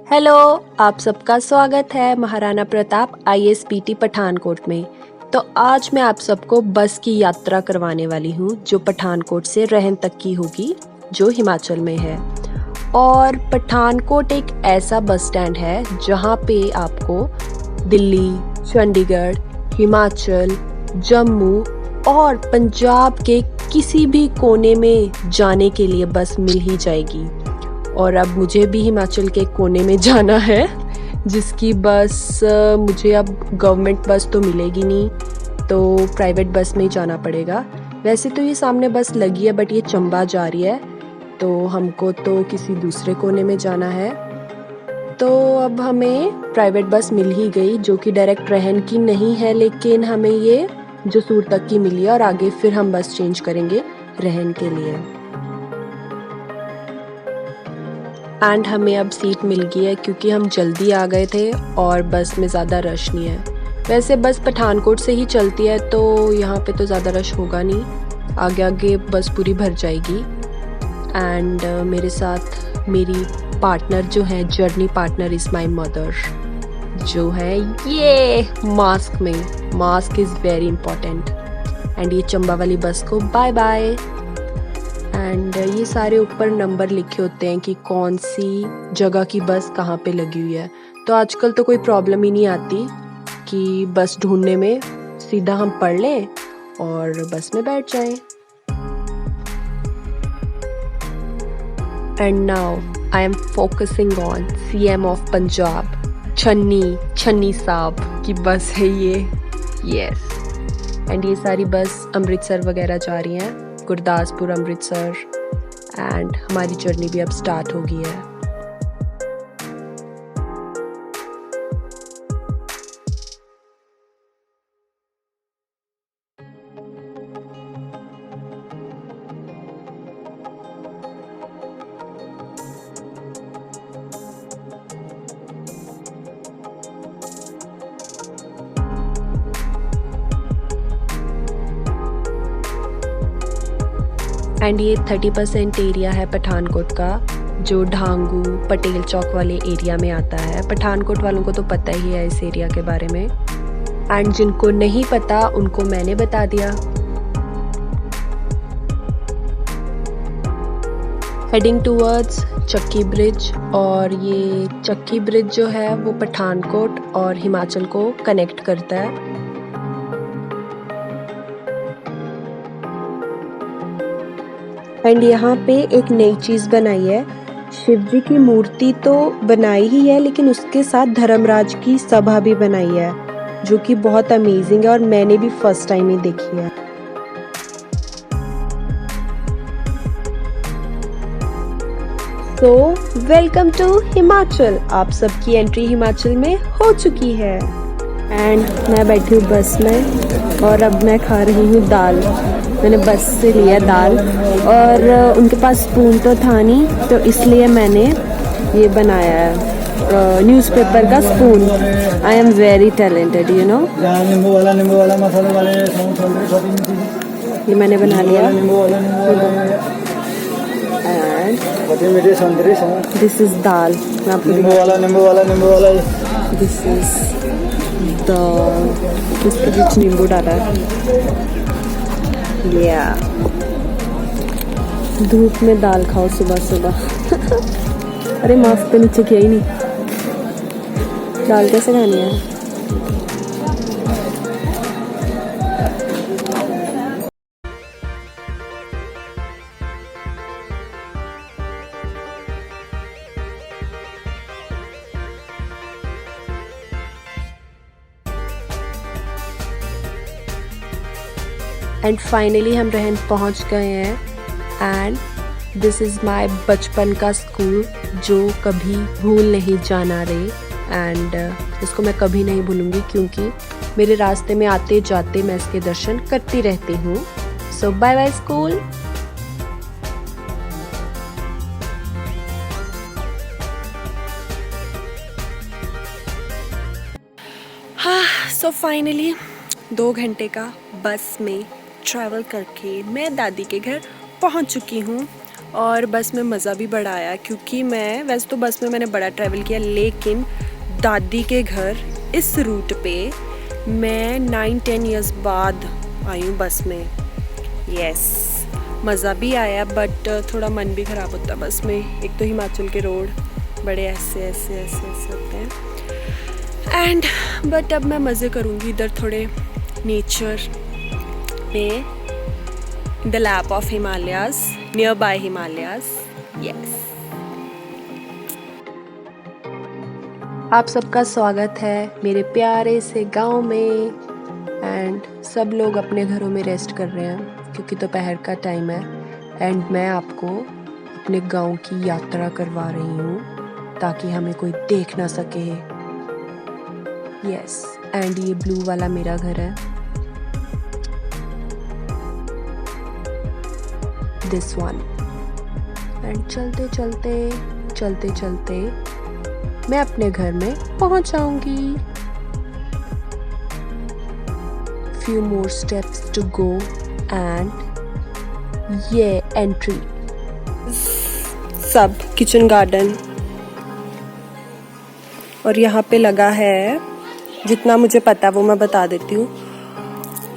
Hello, आप सबका स्वागत है महाराणा प्रताप ISPT पठानकोट में। तो आज मैं आप सबको बस की यात्रा करवाने वाली हूँ जो पठानकोट से रहन तक की होगी, जो हिमाचल में है। और पठानकोट एक ऐसा बस स्टैंड है जहाँ पे आपको दिल्ली, चंडीगढ़, हिमाचल, जम्मू और पंजाब के किसी भी कोने में जाने के लिए बस मिल ही जाएगी। और अब मुझे भी हिमाचल के कोने में जाना है, जिसकी बस मुझे अब गवर्नमेंट बस तो मिलेगी नहीं, तो प्राइवेट बस में ही जाना पड़ेगा। वैसे तो ये सामने बस लगी है बट ये चंबा जा रही है, तो हमको तो किसी दूसरे कोने में जाना है। तो अब हमें प्राइवेट बस मिल ही गई जो कि डायरेक्ट रहन की नहीं है, लेकिन हमें ये जसूर तक की मिली है और आगे फिर हम बस चेंज करेंगे रहन के लिए। एंड हमें अब सीट मिल गई है क्योंकि हम जल्दी आ गए थे और बस में ज़्यादा रश नहीं है। वैसे बस पठानकोट से ही चलती है तो यहाँ पे तो ज़्यादा रश होगा नहीं, आगे आगे बस पूरी भर जाएगी। एंड मेरे साथ मेरी पार्टनर जो है, journey partner is my mother, जो है ये मास्क में। Mask is very important. And ये चंबा वाली बस को बाय बाय। एंड ये सारे ऊपर नंबर लिखे होते हैं कि कौन सी जगह की बस कहाँ पे लगी हुई है। तो आजकल तो कोई प्रॉब्लम ही नहीं आती कि बस ढूंढने में, सीधा हम पढ़ लें और बस में बैठ जाएं। And now I am focusing on CM of Punjab, छन्नी साहब की बस है ये। यस। एंड ये सारी बस अमृतसर वगैरह जा रही हैं, गुरदासपुर, अमृतसर। एंड हमारी जर्नी भी अब स्टार्ट हो गई है। एंड ये 30% एरिया है पठानकोट का, जो ढांगू पटेल चौक वाले एरिया में आता है। पठानकोट वालों को तो पता ही है इस एरिया के बारे में, एंड जिनको नहीं पता उनको मैंने बता दिया। हेडिंग टूवर्ड्स चक्की ब्रिज, और ये चक्की ब्रिज जो है वो पठानकोट और हिमाचल को कनेक्ट करता है। एंड यहाँ पे एक नई चीज़ बनाई है, शिव जी की मूर्ति तो बनाई ही है लेकिन उसके साथ धर्मराज की सभा भी बनाई है, जो कि बहुत अमेजिंग है और मैंने भी फर्स्ट टाइम ही देखी है। तो वेलकम टू हिमाचल। आप सबकी एंट्री हिमाचल में हो चुकी है। एंड मैं बैठी हूँ बस में और अब मैं खा रही हूँ दाल। मैंने बस से लिया दाल और उनके पास स्पून तो था नहीं, तो इसलिए मैंने ये बनाया है न्यूज़पेपर का spoon. I am very talented, you know. नींबू वाला मसाले वाले ये मैंने बना लिया। एंड दिस इज दाल। नींबू वाला दिस इज दाल, इसके बीच नींबू डाला है। धूप में दाल खाओ सुबह सुबह। अरे मास्क तो नीचे किया ही नहीं। दाल कैसे खानी है? एंड फाइनली हम रहन पहुंच गए हैं। एंड दिस इज़ माई बचपन का स्कूल, जो कभी भूल नहीं जाना रे। एंड इसको मैं कभी नहीं भूलूंगी क्योंकि मेरे रास्ते में आते जाते मैं इसके दर्शन करती रहती हूँ। So bye bye school. So finally 2 घंटे का बस में ट्रैवल करके मैं दादी के घर पहुंच चुकी हूँ। और बस में मज़ा भी बड़ा आया क्योंकि मैं वैसे तो बस में मैंने बड़ा ट्रैवल किया, लेकिन दादी के घर इस रूट पे मैं 9-10 इयर्स बाद आई हूँ बस में। यस, मज़ा भी आया बट थोड़ा मन भी ख़राब होता है बस में। एक तो हिमाचल के रोड बड़े ऐसे होते हैं एंड बट अब मैं मज़े करूँगी इधर थोड़े नेचर में, the lap of Himalayas, near by Himalayas. Yes, आप सबका स्वागत है मेरे प्यारे से गांव में एंड सब लोग अपने घरों में रेस्ट कर रहे हैं क्योंकि दोपहर का टाइम है एंड मैं आपको अपने गांव की यात्रा करवा रही हूँ ताकि हमें कोई देख ना सके। यस, एंड ये ब्लू वाला मेरा घर है, दिस वन। एंड चलते चलते मैं अपने घर में पहुंच जाऊंगी। few more steps to go and ये एंट्री। सब किचन गार्डन और यहाँ पे लगा है, जितना मुझे पता वो मैं बता देती हूँ।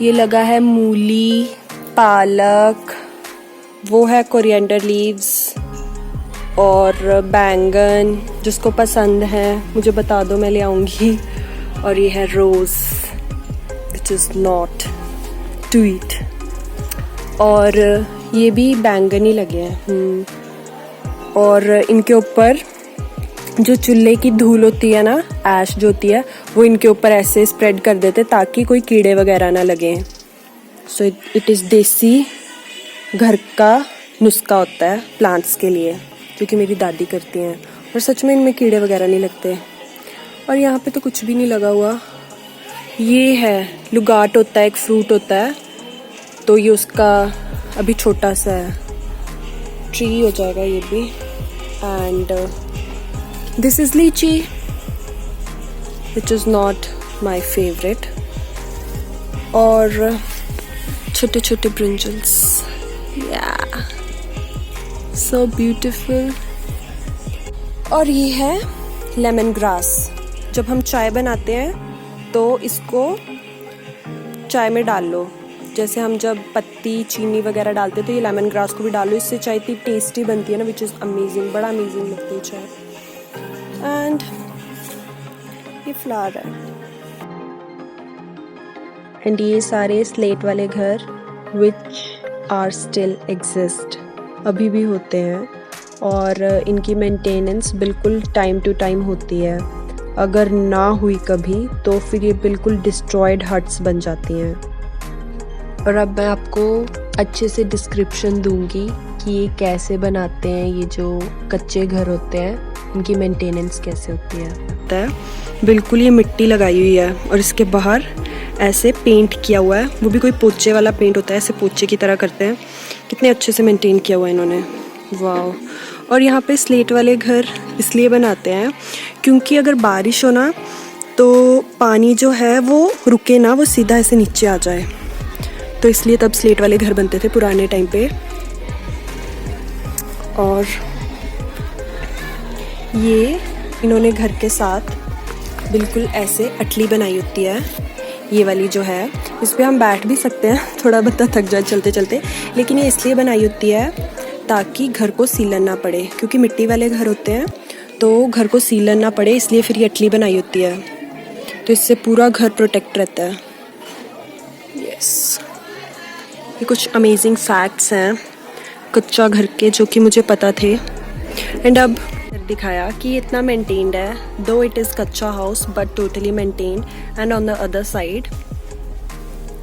ये लगा है मूली, पालक, वो है कोरिएंडर लीव्स और बैंगन, जिसको पसंद है मुझे बता दो, मैं ले आऊँगी। और ये है रोज़ which is not to eat। और ये भी बैंगन ही लगे हैं। और इनके ऊपर जो चूल्हे की धूल होती है ना, ऐश जो होती है, वो इनके ऊपर ऐसे स्प्रेड कर देते ताकि कोई कीड़े वगैरह ना लगे। सो इट इज़ देसी घर का नुस्खा होता है प्लांट्स के लिए, क्योंकि मेरी दादी करती हैं और सच में इनमें कीड़े वगैरह नहीं लगते। और यहाँ पे तो कुछ भी नहीं लगा हुआ। ये है लुगाट, होता है एक फ्रूट होता है, तो ये उसका अभी छोटा सा है, ट्री हो जाएगा ये भी। एंड दिस इज लीची which is not my favourite. और छोटे छोटे ब्रिंजल्स, या सो ब्यूटिफुल। और ये है लेमन ग्रास। जब हम चाय बनाते हैं तो इसको चाय में डाल लो, जैसे हम जब पत्ती चीनी वगैरह डालते हैं तो ये लेमन ग्रास को भी डाल लो। इससे चाय इतनी टेस्टी बनती है ना, विच इज़ अमेजिंग, बड़ा अमेजिंग लगती है चाय। एंड ये फ्लावर है। एंड ये सारे स्लेट वाले घर विच आर स्टिल एग्जिस्ट, अभी भी होते हैं और इनकी मेंटेनेंस बिल्कुल टाइम टू टाइम होती है। अगर ना हुई कभी तो फिर ये बिल्कुल डिस्ट्रॉयड हट्स बन जाती हैं। और अब मैं आपको अच्छे से डिस्क्रिप्शन दूंगी कि ये कैसे बनाते हैं, ये जो कच्चे घर होते हैं इनकी मेंटेनेंस कैसे होती है। बिल्कुल ये मिट्टी लगाई हुई है और इसके बाहर ऐसे पेंट किया हुआ है, वो भी कोई पोचे वाला पेंट होता है, ऐसे पोचे की तरह करते हैं। कितने अच्छे से मेंटेन किया हुआ है इन्होंने, वाह। और यहाँ पे स्लेट वाले घर इसलिए बनाते हैं क्योंकि अगर बारिश हो ना तो पानी जो है वो रुके ना, वो सीधा ऐसे नीचे आ जाए, तो इसलिए तब स्लेट वाले घर बनते थे पुराने टाइम पे। और ये इन्होंने घर के साथ बिल्कुल ऐसे अटली बनाई होती है, ये वाली जो है, इस पर हम बैठ भी सकते हैं, थोड़ा बहुत थक जाए चलते चलते, लेकिन ये इसलिए बनाई होती है ताकि घर को सीलन ना पड़े, क्योंकि मिट्टी वाले घर होते हैं तो घर को सीलन ना पड़े, इसलिए फिर ये अटली बनाई होती है, तो इससे पूरा घर प्रोटेक्ट रहता है। यस, ये कुछ अमेजिंग फैक्ट्स हैं कच्चा घर के जो कि मुझे पता थे। एंड अब दिखाया कि ये इतना मेंटेन्ड है, दो इट इज़ कच्चा house but totally maintained. And on the other side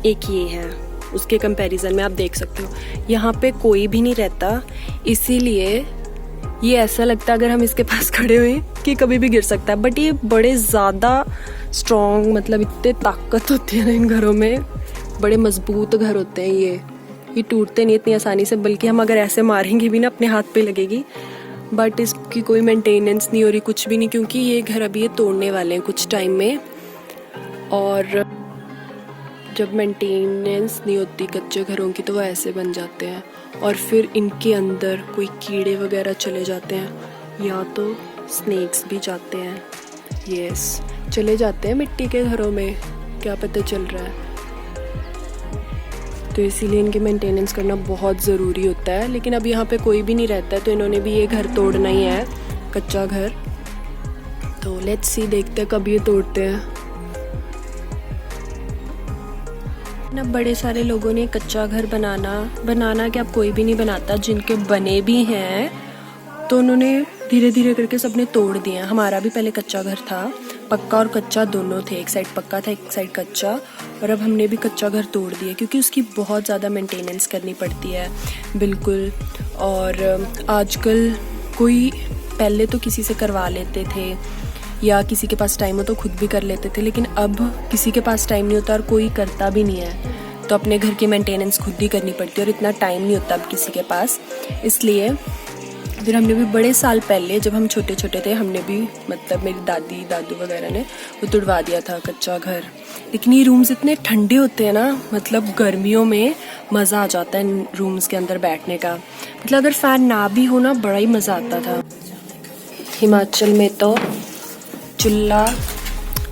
एक ये है, उसके कंपैरिजन में आप देख सकते हो यहाँ पे कोई भी नहीं रहता, इसीलिए ये ऐसा लगता है अगर हम इसके पास खड़े हुए कि कभी भी गिर सकता है। बट ये बड़े ज़्यादा स्ट्रॉन्ग, मतलब इतने ताकत होती है ना इन घरों में, बड़े मजबूत घर होते हैं ये टूटते नहीं इतनी आसानी से, बल्कि हम अगर ऐसे मारेंगे भी ना अपने हाथ पे लगेगी। बट इसकी कोई मेंटेनेंस नहीं हो रही, कुछ भी नहीं, क्योंकि ये घर अभी ये तोड़ने वाले हैं कुछ टाइम में। और जब मेंटेनेंस नहीं होती कच्चे घरों की तो वो ऐसे बन जाते हैं, और फिर इनके अंदर कोई कीड़े वगैरह चले जाते हैं या तो स्नेक्स भी जाते हैं। यस, चले जाते हैं मिट्टी के घरों में, क्या पता चल रहा है। तो इसीलिए इनकी मेंटेनेंस करना बहुत ज़रूरी होता है। लेकिन अब यहाँ पे कोई भी नहीं रहता है तो इन्होंने भी ये घर तोड़ना ही है, कच्चा घर। तो लेट्स सी, देखते हैं कब ये तोड़ते हैं। ना बड़े सारे लोगों ने कच्चा घर बनाना कि अब कोई भी नहीं बनाता, जिनके बने भी हैं तो उन्होंने धीरे धीरे करके सबने तोड़ दिए। हमारा भी पहले कच्चा घर था, पक्का और कच्चा दोनों थे, एक साइड पक्का था एक साइड कच्चा, और अब हमने भी कच्चा घर तोड़ दिया क्योंकि उसकी बहुत ज़्यादा मेंटेनेंस करनी पड़ती है। बिल्कुल। और आजकल कोई, पहले तो किसी से करवा लेते थे या किसी के पास टाइम हो तो खुद भी कर लेते थे, लेकिन अब किसी के पास टाइम नहीं होता और कोई करता भी नहीं है, तो अपने घर की मेंटेनेंस खुद ही करनी पड़ती है और इतना टाइम नहीं होता अब किसी के पास। इसलिए फिर हमने भी बड़े साल पहले, जब हम छोटे छोटे थे, हमने भी, मतलब मेरी दादी दादू वगैरह ने वो तुड़वा दिया था कच्चा घर। लेकिन ये रूम्स इतने ठंडे होते हैं ना, मतलब गर्मियों में मज़ा आ जाता है इन रूम्स के अंदर बैठने का। मतलब अगर फ़ैन ना भी हो ना, बड़ा ही मज़ा आता था। हिमाचल में तो चूल्हा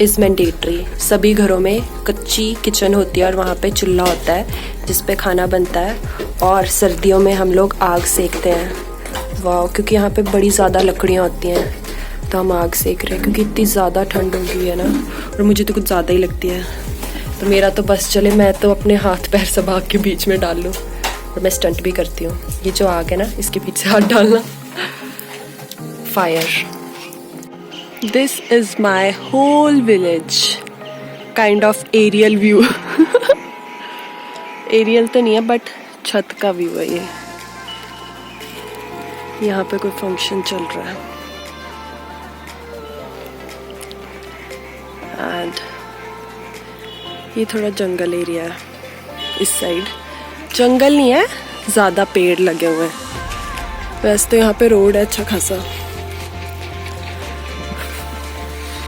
इज़ मैंडेटरी, सभी घरों में कच्ची किचन होती है और वहाँ पे चूल्हा होता है जिस पे खाना बनता है। और सर्दियों में हम लोग आग सेकते हैं। वाह, क्योंकि यहाँ पे बड़ी ज़्यादा लकड़ियाँ होती हैं तो हम आग सेक रहे हैं क्योंकि इतनी ज़्यादा ठंड हो गई है ना, और मुझे तो कुछ ज़्यादा ही लगती है। तो मेरा तो बस चले, मैं तो अपने हाथ पैर सब आग के बीच में डाल लूँ, और मैं स्टंट भी करती हूँ। ये जो आग है ना, इसके पीछे हाथ डालना। Fire. This is my whole village, kind of aerial view. Aerial तो नहीं है बट छत का व्यू है ये। यहाँ पे कोई फंक्शन चल रहा है एंड ये थोड़ा जंगल एरिया है। इस साइड जंगल नहीं है, ज़्यादा पेड़ लगे हुए हैं। वैसे तो यहाँ पे रोड है अच्छा खासा।